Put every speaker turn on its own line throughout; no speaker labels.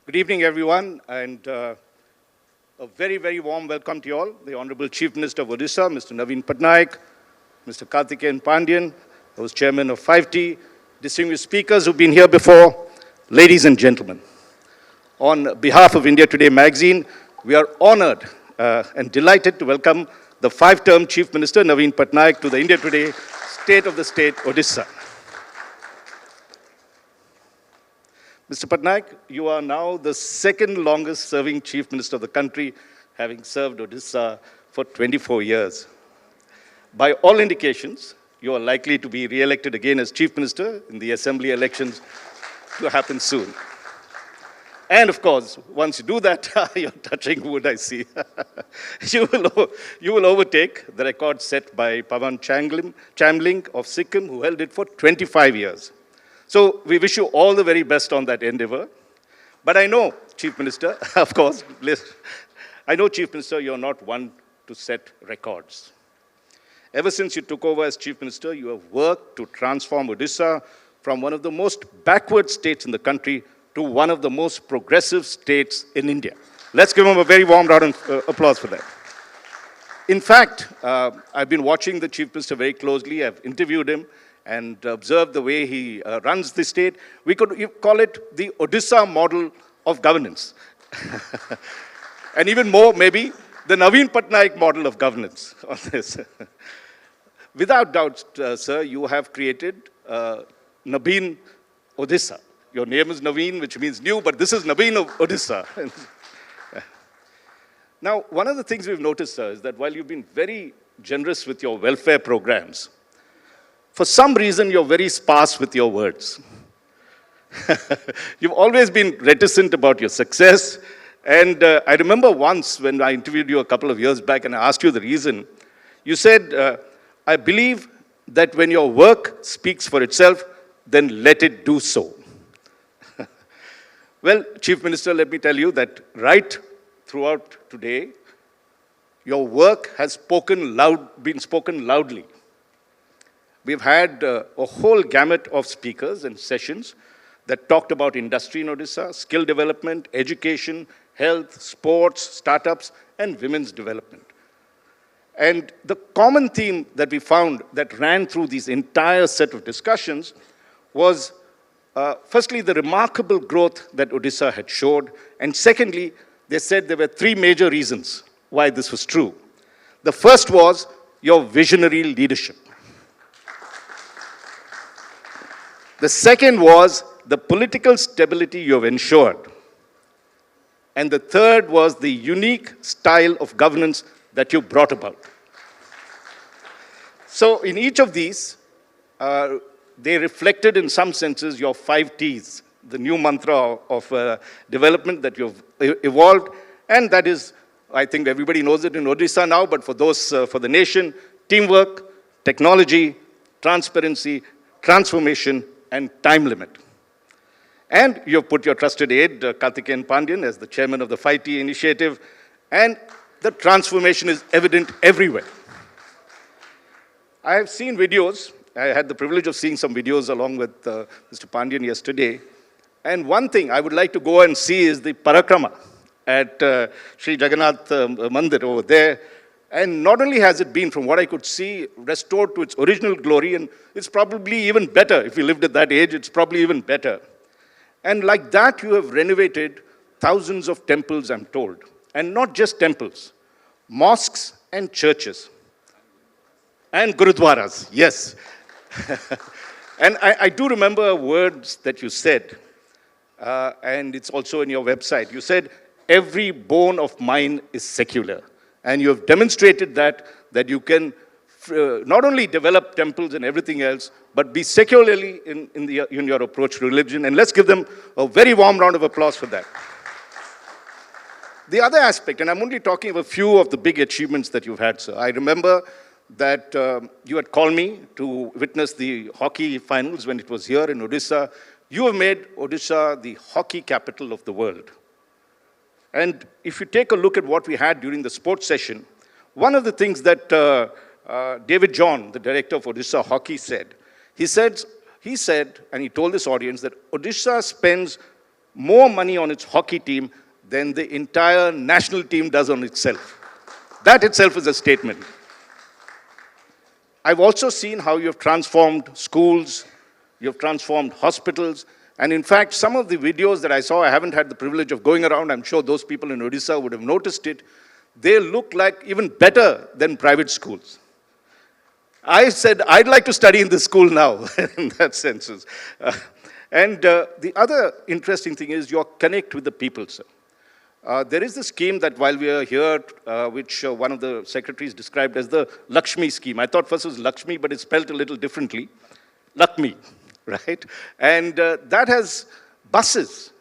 Good evening, everyone, and a very, very warm welcome to you all. The Honorable Chief Minister of Odisha, Mr. Naveen Patnaik, Mr. Karthikeyan Pandyan, who was Chairman of 5T, distinguished speakers who've been here before, ladies and gentlemen. On behalf of India Today magazine, we are honored and delighted to welcome the 5-term Chief Minister, Naveen Patnaik, to the India Today State of the State, Odisha. Mr. Patnaik, you are now the second longest serving Chief Minister of the country, having served Odisha for 24 years. By all indications, you are likely to be re-elected again as Chief Minister in the Assembly elections to happen soon. And of course, once you do that, you're touching wood, I see. you will overtake the record set by Pawan Chamling of Sikkim, who held it for 25 years. So we wish you all the very best on that endeavor. But I know, Chief Minister, of course, I know, Chief Minister, you're not one to set records. Ever since you took over as Chief Minister, you have worked to transform Odisha from one of the most backward states in the country to one of the most progressive states in India. Let's give him a very warm round of applause for that. In fact, I've been watching the Chief Minister very closely. I've interviewed him and observe the way he runs the state. We could call it the Odisha model of governance. And even more, maybe, the Naveen Patnaik model of governance on this. Without doubt, sir, you have created Naveen Odisha. Your name is Naveen, which means new, but this is Naveen of Odisha. Now, one of the things we've noticed, sir, is that while you've been very generous with your welfare programs, for some reason, you're very sparse with your words. You've always been reticent about your success. And I remember once when I interviewed you a couple of years back and I asked you the reason, you said, I believe that when your work speaks for itself, then let it do so. Well, Chief Minister, let me tell you that right throughout today, your work has been spoken loudly. We've had a whole gamut of speakers and sessions that talked about industry in Odisha, skill development, education, health, sports, startups, and women's development. And the common theme that we found that ran through these entire set of discussions was, firstly, the remarkable growth that Odisha had showed. And secondly, they said there were 3 major reasons why this was true. The first was your visionary leadership. The second was the political stability you have ensured. And the third was the unique style of governance that you brought about. So in each of these, they reflected in some senses your 5 Ts, the new mantra of development that you've evolved. And that is, I think everybody knows it in Odisha now, but for those, for the nation, teamwork, technology, transparency, transformation, and time limit. And you've put your trusted aide, Karthikeyan Pandyan, as the chairman of the 5T initiative, and the transformation is evident everywhere. I have seen videos. I had the privilege of seeing some videos along with Mr. Pandyan yesterday. And one thing I would like to go and see is the Parakrama at Sri Jagannath Mandir over there. And not only has it been, from what I could see, restored to its original glory, and it's probably even better. If you lived at that age, it's probably even better. And like that, you have renovated thousands of temples, I'm told. And not just temples, mosques and churches. And gurudwaras, yes. And I do remember words that you said, and it's also in your website. You said, every bone of mine is secular. And you have demonstrated that you can not only develop temples and everything else, but be secularly in your approach to religion. And let's give them a very warm round of applause for that. The other aspect, and I'm only talking of a few of the big achievements that you've had, sir. I remember that you had called me to witness the hockey finals when it was here in Odisha. You have made Odisha the hockey capital of the world. And if you take a look at what we had during the sports session, one of the things that David John, the director of Odisha Hockey, said, he said, and he told this audience that Odisha spends more money on its hockey team than the entire national team does on itself. That itself is a statement. I've also seen how you have transformed schools, you have transformed hospitals, and in fact, some of the videos that I saw, I haven't had the privilege of going around, I'm sure those people in Odisha would have noticed it, they look like even better than private schools. I said, I'd like to study in this school now, in that sense. The other interesting thing is your connect with the people, sir. There is a scheme that while we are here, which one of the secretaries described as the Lakshmi scheme. I thought first it was Lakshmi, but it's spelled a little differently. Lakshmi, right? And that has buses,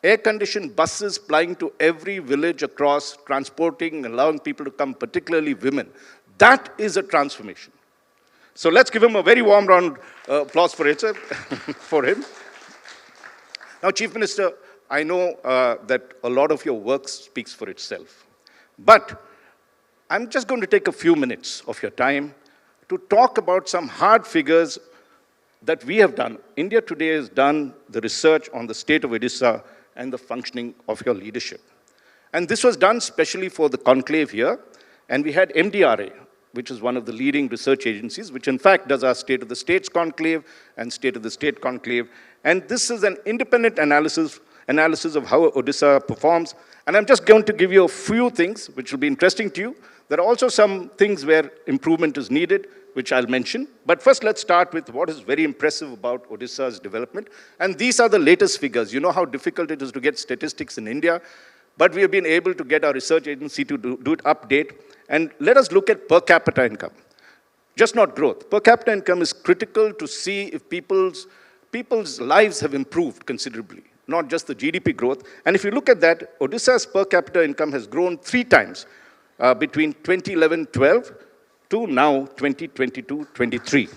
air-conditioned buses plying to every village across, transporting, allowing people to come, particularly women. That is a transformation. So let's give him a very warm round of applause for it, sir, for him. Now, Chief Minister, I know that a lot of your work speaks for itself. But I'm just going to take a few minutes of your time to talk about some hard figures that we have done. India Today has done the research on the state of Odisha and the functioning of your leadership. And this was done specially for the conclave here. And we had MDRA, which is one of the leading research agencies, which in fact does our State of the States conclave and State of the State conclave. And this is an independent analysis of how Odisha performs. And I'm just going to give you a few things which will be interesting to you. There are also some things where improvement is needed, which I'll mention. But first, let's start with what is very impressive about Odisha's development. And these are the latest figures. You know how difficult it is to get statistics in India. But we have been able to get our research agency to do it update. And let us look at per capita income. Just not growth. Per capita income is critical to see if people's lives have improved considerably, not just the GDP growth. And if you look at that, Odisha's per capita income has grown 3 times between 2011-12 to now 2022-23.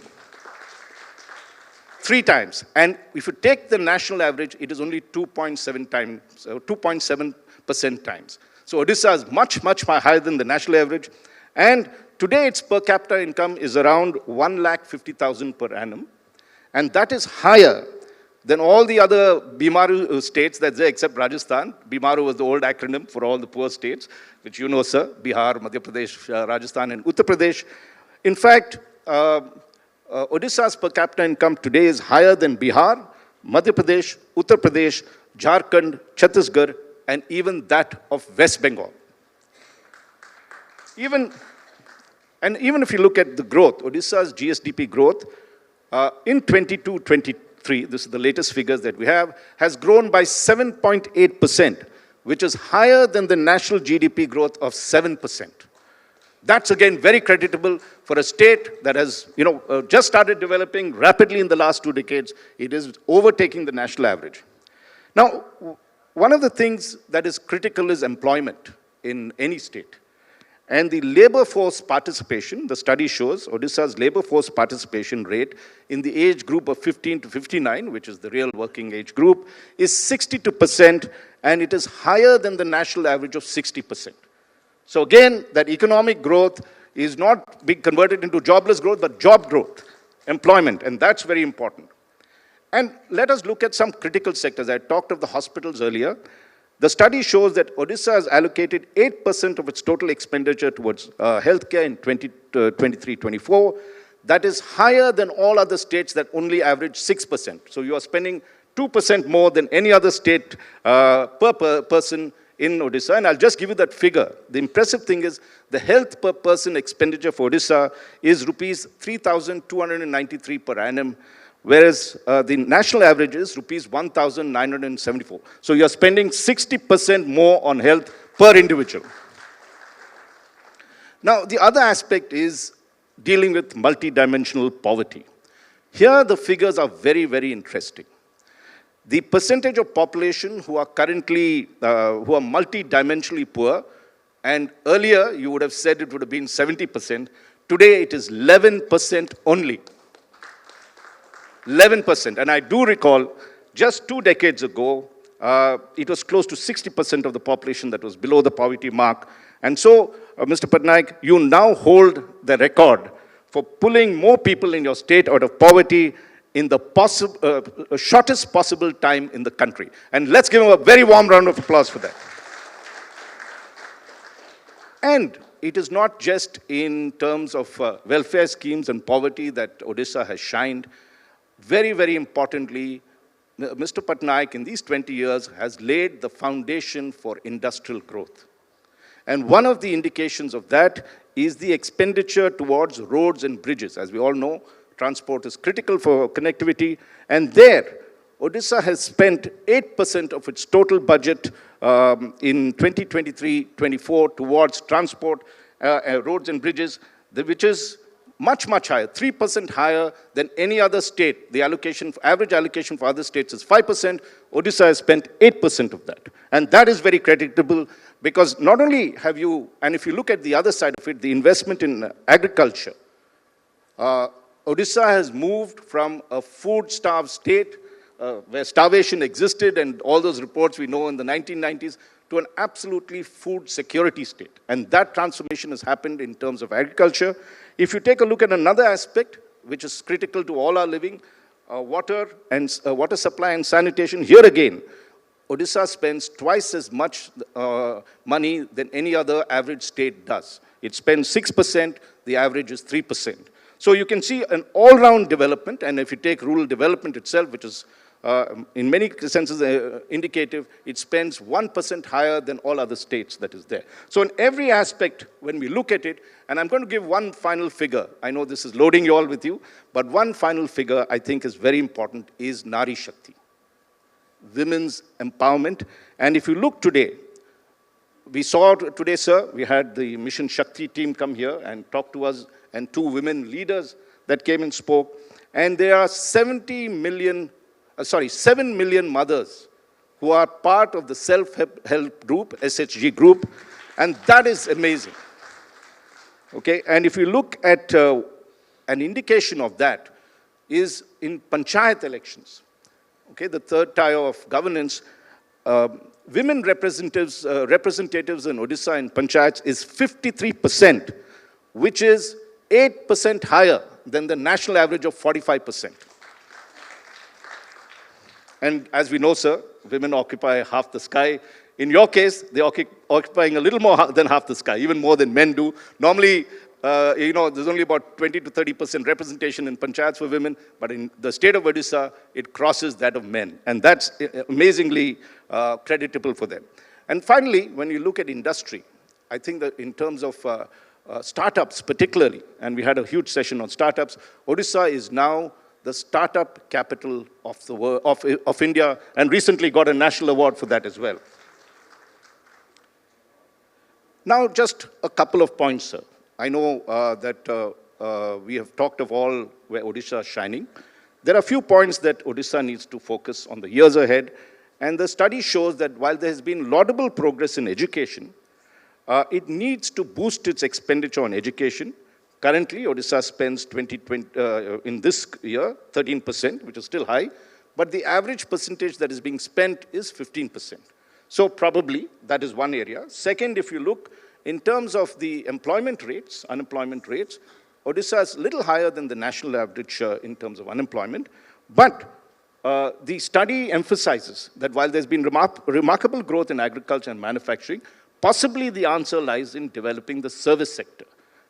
3 times. And if you take the national average, it is only 2.7 times, 2.7% times. So Odisha is much, much higher than the national average. And today its per capita income is around 1,50,000 per annum. And that is higher than all the other Bimaru states that's there except Rajasthan. Bimaru was the old acronym for all the poor states, which you know, sir, Bihar, Madhya Pradesh, Rajasthan, and Uttar Pradesh. In fact, Odisha's per capita income today is higher than Bihar, Madhya Pradesh, Uttar Pradesh, Jharkhand, Chhattisgarh, and even that of West Bengal. Even if you look at the growth, Odisha's GSDP growth in 22-23, this is the latest figures that we have, has grown by 7.8%, which is higher than the national GDP growth of 7%. That's again very creditable for a state that has, just started developing rapidly in the last 2 decades. It is overtaking the national average. Now, one of the things that is critical is employment in any state. And the labor force participation, the study shows Odisha's labor force participation rate in the age group of 15 to 59, which is the real working age group, is 62%, and it is higher than the national average of 60%. So again, that economic growth is not being converted into jobless growth, but job growth, employment, and that's very important. And let us look at some critical sectors. I talked of the hospitals earlier. The study shows that Odisha has allocated 8% of its total expenditure towards healthcare in 23-24. That is higher than all other states that only average 6%. So you are spending 2% more than any other state per person in Odisha. And I'll just give you that figure. The impressive thing is the health per person expenditure for Odisha is rupees 3,293 per annum, whereas the national average is rupees 1,974. So you're spending 60% more on health per individual. Now, the other aspect is dealing with multidimensional poverty. Here, the figures are very, very interesting. The percentage of population who are currently, who are multidimensionally poor, and earlier you would have said it would have been 70%, today it is 11% only. 11%. And I do recall, just 2 decades ago, it was close to 60% of the population that was below the poverty mark. And so, Mr. Patnaik, you now hold the record for pulling more people in your state out of poverty in the shortest possible time in the country. And let's give him a very warm round of applause for that. And it is not just in terms of welfare schemes and poverty that Odisha has shined. Very, very importantly, Mr. Patnaik in these 20 years has laid the foundation for industrial growth. And one of the indications of that is the expenditure towards roads and bridges. As we all know, transport is critical for connectivity. And there, Odisha has spent 8% of its total budget in 2023-24 towards transport, roads and bridges, which is much, much higher, 3% higher than any other state. The average allocation for other states is 5%. Odisha has spent 8% of that. And that is very creditable because not only have you, and if you look at the other side of it, the investment in agriculture, Odisha has moved from a food-starved state where starvation existed and all those reports we know in the 1990s to an absolutely food security state. And that transformation has happened in terms of agriculture. If you take a look at another aspect, which is critical to all our living, water supply and sanitation, here again, Odisha spends twice as much money than any other average state does. It spends 6%, the average is 3%. So you can see an all-round development, and if you take rural development itself, which is in many senses indicative, it spends 1% higher than all other states that is there. So in every aspect, when we look at it, and I'm going to give one final figure. I know this is loading you all with you, but one final figure I think is very important is Nari Shakti, women's empowerment. And if you look today, we saw today, sir, we had the Mission Shakti team come here and talk to us, and 2 women leaders that came and spoke. And there are 7 million mothers who are part of the self-help group, SHG group, and that is amazing. Okay, and if you look at an indication of that is in panchayat elections, okay, the third tier of governance, women representatives in Odisha in panchayats is 53%, which is 8% higher than the national average of 45%. And as we know, sir, women occupy half the sky. In your case, they're occupying a little more than half the sky, even more than men do. Normally, there's only about 20 to 30% representation in panchayats for women, but in the state of Odisha, it crosses that of men. And that's amazingly creditable for them. And finally, when you look at industry, I think that in terms of startups particularly, and we had a huge session on startups, Odisha is now the startup capital of the world, of India, and recently got a national award for that as well. Now, just a couple of points, sir. I know that we have talked of all where Odisha is shining. There are a few points that Odisha needs to focus on the years ahead, and the study shows that while there has been laudable progress in education, it needs to boost its expenditure on education. Currently, Odisha spends in this year 13%, which is still high, but the average percentage that is being spent is 15%. So probably that is one area. Second, if you look in terms of the unemployment rates, Odisha is a little higher than the national average in terms of unemployment, but the study emphasizes that while there's been remarkable growth in agriculture and manufacturing, possibly the answer lies in developing the service sector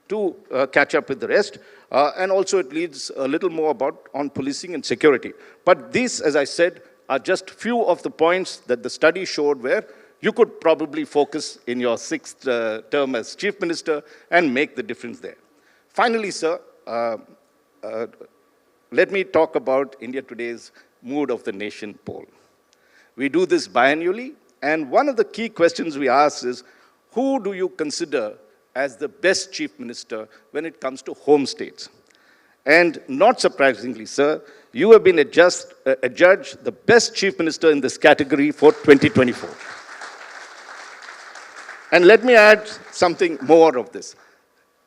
to catch up with the rest. And also it leads a little more on policing and security. But these, as I said, are just few of the points that the study showed where you could probably focus in your 6th term as Chief Minister and make the difference there. Finally, sir, let me talk about India Today's Mood of the Nation poll. We do this biannually, and one of the key questions we ask is, who do you consider as the best Chief Minister when it comes to home states? And not surprisingly, sir, you have been adjudged the best Chief Minister in this category for 2024. And let me add something more of this.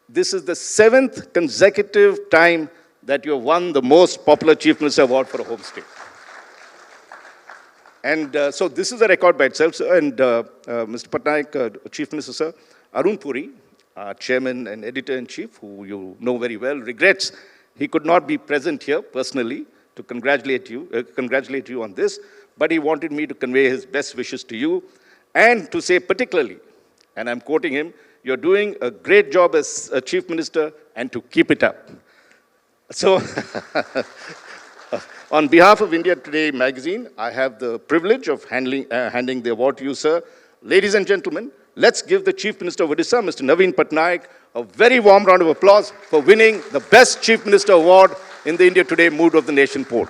This is the 7th consecutive time that you have won the most popular Chief Minister award for a home state. And so this is a record by itself, sir. And Mr. Patnaik, Chief Minister, sir, Arun Puri, Chairman and Editor-in-Chief, who you know very well, regrets he could not be present here personally, to congratulate you on this, but he wanted me to convey his best wishes to you and to say particularly, and I'm quoting him, you're doing a great job as a Chief Minister and to keep it up. So, on behalf of India Today magazine, I have the privilege of handing the award to you, sir. Ladies and gentlemen, let's give the Chief Minister of Odisha, Mr. Naveen Patnaik, a very warm round of applause for winning the Best Chief Minister Award in the India Today Mood of the Nation poll.